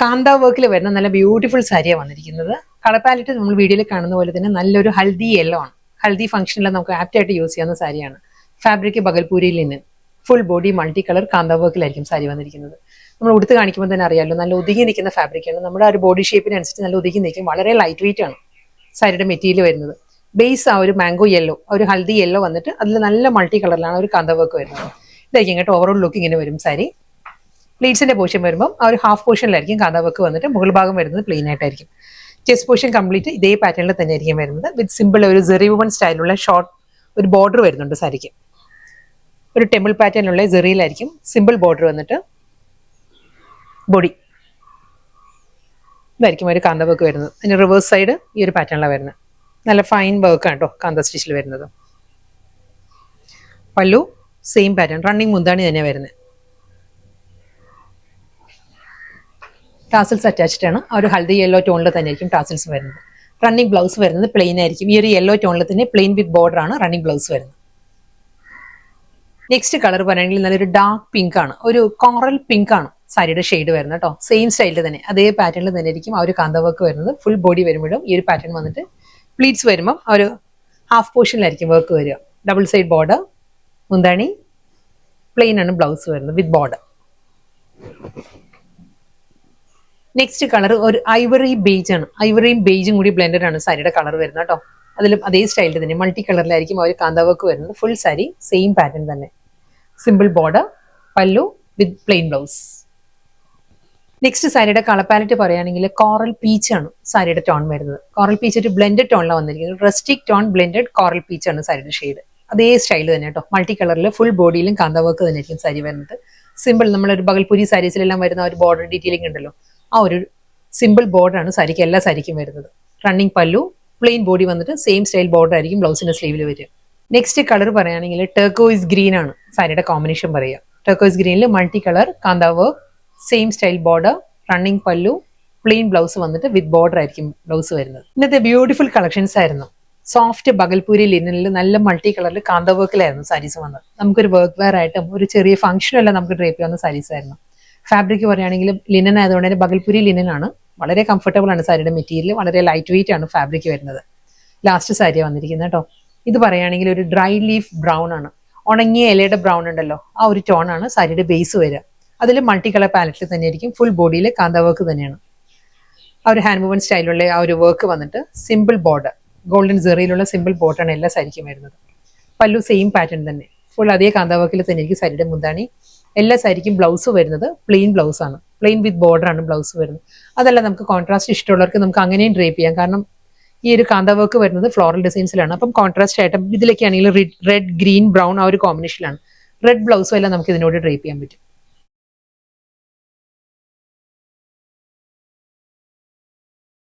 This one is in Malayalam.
കാന്ത വർക്കിൽ വരുന്ന നല്ല ബ്യൂട്ടിഫുൾ സാരിയാണ് വന്നിരിക്കുന്നത്. കളർ പാലറ്റ് നമ്മൾ വീഡിയോയിൽ കാണുന്ന പോലെ തന്നെ നല്ലൊരു ഹൽദി യെല്ലോ ആണ്. ഹൽദി ഫംഗ്ഷനിൽ നമുക്ക് ആപ്റ്റ് ആയിട്ട് യൂസ് ചെയ്യാവുന്ന സാരിയാണ്. ഫാബ്രിക് ബഗൽപൂരിയിൽ നിന്ന് ഫുൾ ബോഡി മൾട്ടി കളർ കാന്ത വർക്കിലായിരിക്കും സാരി വന്നിരിക്കുന്നത്. നമ്മൾ ഉടുത്ത് കാണിക്കുമ്പോൾ തന്നെ അറിയാമല്ലോ, നല്ല ഒതുങ്ങി നിൽക്കുന്ന ഫാബ്രിക്കാണ്. നമ്മുടെ ആ ഒരു ബോഡി ഷേപ്പിനനുസരിച്ച് നല്ല ഒതുങ്ങി നിൽക്കും. വളരെ ലൈറ്റ് വെയിറ്റ് ആണ് സാരിയുടെ മെറ്റീരിയൽ വരുന്നത്. ബേസ് ആ ഒരു മാംഗോ യെല്ലോ, ഒരു ഹൽദി യെല്ലോ വന്നിട്ട് അതിൽ നല്ല മൾട്ടി കളറിലാണ് ഒരു കാന്ത വർക്ക് വരുന്നത്. ഇതായിരിക്കും കേട്ടോ ഓവറോൾ ലുക്ക് ഇങ്ങനെ വരും സാരി. പ്ലീറ്റ്സിന്റെ പോർഷൻ വരുമ്പോൾ ആ ഒരു ഹാഫ് പോർഷനിലായിരിക്കും കാന്ത വർക്ക് വന്നിട്ട് മുകൾ ഭാഗം വരുന്നത് പ്ലെയിൻ ആയിട്ടായിരിക്കും. ചെസ്റ്റ് പോർഷൻ കംപ്ലീറ്റ് ഇതേ പാറ്റേണിൽ തന്നെ ആയിരിക്കും വരുന്നത്. വിത്ത് സിമ്പിൾ ഒരു സെറി വുമൺ സ്റ്റൈലുള്ള ഷോർട്ട് ഒരു ബോർഡർ വരുന്നുണ്ട് സാരിക്ക്. ഒരു ടെമ്പിൾ പാറ്റേണിലുള്ള സെറിയിലായിരിക്കും സിമ്പിൾ ബോർഡർ വന്നിട്ട് ബോഡി ഇതായിരിക്കും ഒരു കാന്ത വർക്ക് വരുന്നത്. അതിന് റിവേഴ്സ് സൈഡ് ഈ ഒരു പാറ്റേണിലാണ് വരുന്നത്. നല്ല ഫൈൻ വർക്കാണ് കേട്ടോ കാന്ത സ്റ്റിച്ചിൽ വരുന്നത്. പല്ലു സെയിം പാറ്റേൺ, റണ്ണിങ് മുന്താണി തന്നെ വരുന്നത്. ടാസിൽസ് അറ്റാച്ച്ഡ് ആണ്. ആ ഒരു ഹൽദി യെല്ലോ ടോണിൽ തന്നെ ആയിരിക്കും ടാസിൽസ് വരുന്നത്. റണ്ണിങ് ബ്ലൗസ് വരുന്നത് പ്ലെയിൻ ആയിരിക്കും. ഈ ഒരു യെല്ലോ ടോണിൽ തന്നെ പ്ലെയിൻ വിത്ത് ബോർഡർ ആണ് റണ്ണിങ് ബ്ലൗസ് വരുന്നത്. നെക്സ്റ്റ് കളർ പറയുകയാണെങ്കിൽ നല്ലൊരു ഡാർക്ക് പിങ്ക് ആണ്, ഒരു കോറൽ പിങ്ക് ആണ് സാരിയുടെ ഷെയ്ഡ് വരുന്നത് കേട്ടോ. സെയിം സ്റ്റൈലിൽ തന്നെ അതേ പാറ്റേണിൽ തന്നെ ആയിരിക്കും ആ ഒരു കാന്ത വർക്ക് വരുന്നത്. ഫുൾ ബോഡി വരുമ്പോഴും ഈ ഒരു പാറ്റേൺ വന്നിട്ട് പ്ലീറ്റ്സ് വരുമ്പോൾ ആ ഒരു ഹാഫ് പോർഷനിലായിരിക്കും വർക്ക് വരിക. ഡബിൾ സൈഡ് ബോർഡർ, മുന്താണി, പ്ലെയിൻ ആണ് ബ്ലൗസ് വരുന്നത് വിത്ത് ബോർഡർ. നെക്സ്റ്റ് കളർ ഒരു ഐവറി ബേജ് ആണ്. ഐവറിയും ബേജും കൂടി ബ്ലെൻഡഡ് ആണ് സാരിയുടെ കളർ വരുന്നത് കേട്ടോ. അതിലും അതേ സ്റ്റൈലിൽ തന്നെ മൾട്ടി കളറിലായിരിക്കും ആ ഒരു കാന്ത വർക്ക് വരുന്നത്. ഫുൾ സാരി സെയിം പാറ്റേൺ തന്നെ. Simple border, pallu with plain blouse. Next സാരിയുടെ കളർ പാലറ്റ് പറയുകയാണെങ്കിൽ കോറൽ പീച്ച് ആണ് സാരിയുടെ ടോൺ വരുന്നത്. കോറൽ പീച്ച് ഒരു ബ്ലെൻഡഡ് ടോണിലാണ് വന്നിരിക്കുന്നത്. Rustic tone blended coral peach ആണ് സാരിയുടെ ഷെയ്ഡ്. അതേ സ്റ്റൈൽ തന്നെ കേട്ടോ. മൾട്ടി കളറിൽ ഫുൾ ബോഡിയിലും കാന്ത വർക്ക് തന്നെ ആയിരിക്കും സാരി വരുന്നത്. സിമ്പിൾ നമ്മളൊരു ബഗൽപൂരി സാരീസിലെല്ലാം വരുന്ന ഒരു ബോർഡർ ഡീറ്റെയിലിംഗ് ഉണ്ടല്ലോ, ആ ഒരു സിമ്പിൾ ബോർഡർ ആണ് സാരിക്ക് എല്ലാ സാരിക്കും വരുന്നത്. റണ്ണിങ് പല്ലു, പ്ലെയിൻ ബോഡി വന്നിട്ട് സെയിം സ്റ്റൈൽ ബോർഡർ ആയിരിക്കും ബ്ലൗസിന്റെ സ്ലീവിൽ വരിക. നെക്സ്റ്റ് കളർ പറയുകയാണെങ്കിൽ ടർക്കോയിസ് ഗ്രീൻ ആണ് സാരിയുടെ കോമ്പിനേഷൻ പറയുക. ടർക്കോയിസ് ഗ്രീനിൽ മൾട്ടി കളർ കാന്ത work, same style border, running പല്ലു, പ്ലെയിൻ ബ്ലൗസ് വന്നിട്ട് വിത്ത് ബോർഡർ ആയിരിക്കും ബ്ലൗസ് വരുന്നത്. ഇന്നത്തെ ബ്യൂട്ടിഫുൾ കളക്ഷൻസ് ആയിരുന്നു. സോഫ്റ്റ് ബഗൽപൂരി ലിനനിൽ നല്ല മൾട്ടി കളറിൽ കാന്ത വർക്കിലായിരുന്നു സാരീസ് വന്നത്. നമുക്കൊരു വർക്ക് വെയർ ആയിട്ടും ഒരു ചെറിയ ഫംഗ്ഷനെല്ലാം നമുക്ക് ഡ്രേപ്പ് ചെയ്യാവുന്ന സാരീസ് ആയിരുന്നു. ഫാബ്രിക് പറയുകയാണെങ്കിൽ ലിനൻ ആയതുകൊണ്ട് തന്നെ ബഗൽപൂരി ലിനൻ ആണ്. വളരെ കംഫർട്ടബിൾ ആണ് സാരിയുടെ മെറ്റീരിയൽ. വളരെ ലൈറ്റ് വെയിറ്റ് ആണ് ഫാബ്രിക് വരുന്നത്. ലാസ്റ്റ് സാരിയാണ് വന്നിരിക്കുന്നത് കേട്ടോ. ഇത് പറയുകയാണെങ്കിൽ ഒരു ഡ്രൈ ലീഫ് ബ്രൗൺ ആണ്. ഉണങ്ങിയ ഇലയുടെ ബ്രൗൺ ഉണ്ടല്ലോ, ആ ഒരു ടോൺ ആണ് സാരിയുടെ ബേസ് വരിക. അതിൽ മൾട്ടി കളർ പാലറ്റിൽ തന്നെ ആയിരിക്കും. ഫുൾ ബോഡിയിൽ കാന്ത വർക്ക് തന്നെയാണ്. ആ ഒരു ഹാൻഡ് മൂവ്മെന്റ് സ്റ്റൈലുള്ള ആ ഒരു വർക്ക് വന്നിട്ട് സിമ്പിൾ ബോർഡർ, ഗോൾഡൻ സെറിയിലുള്ള സിമ്പിൾ ബോർഡറാണ് എല്ലാ സാരിക്കും വരുന്നത്. പല്ലു സെയിം പാറ്റേൺ തന്നെ, ഫുൾ അതേ കാന്ത വർക്കിൽ തന്നെ ആയിരിക്കും സാരിയുടെ മുന്താണി. എല്ലാ സാരിക്കും ബ്ലൗസ് വരുന്നത് പ്ലെയിൻ ബ്ലൗസ് ആണ്. പ്ലെയിൻ വിത്ത് ബോർഡർ ആണ് ബ്ലൗസ് വരുന്നത്. അതല്ല നമുക്ക് കോൺട്രാസ്റ്റ് ഇഷ്ടമുള്ളവർക്ക് നമുക്ക് അങ്ങനെയും ഡ്രേപ്പ് ചെയ്യാം. കാരണം ഈ ഒരു കാന്ത വർക്ക് വരുന്നത് ഫ്ലോറൽ ഡിസൈൻസിലാണ്. അപ്പം കോൺട്രാസ്റ്റ് ആയിട്ട് ഇതിലൊക്കെ ആണെങ്കിൽ റെഡ്, ഗ്രീൻ, ബ്രൗൺ ആ ഒരു കോമ്പിനേഷനിലാണ്. റെഡ് ബ്ലൗസും എല്ലാം നമുക്ക് ഇതിനോട് ഡ്രേപ്പ് ചെയ്യാൻ പറ്റും.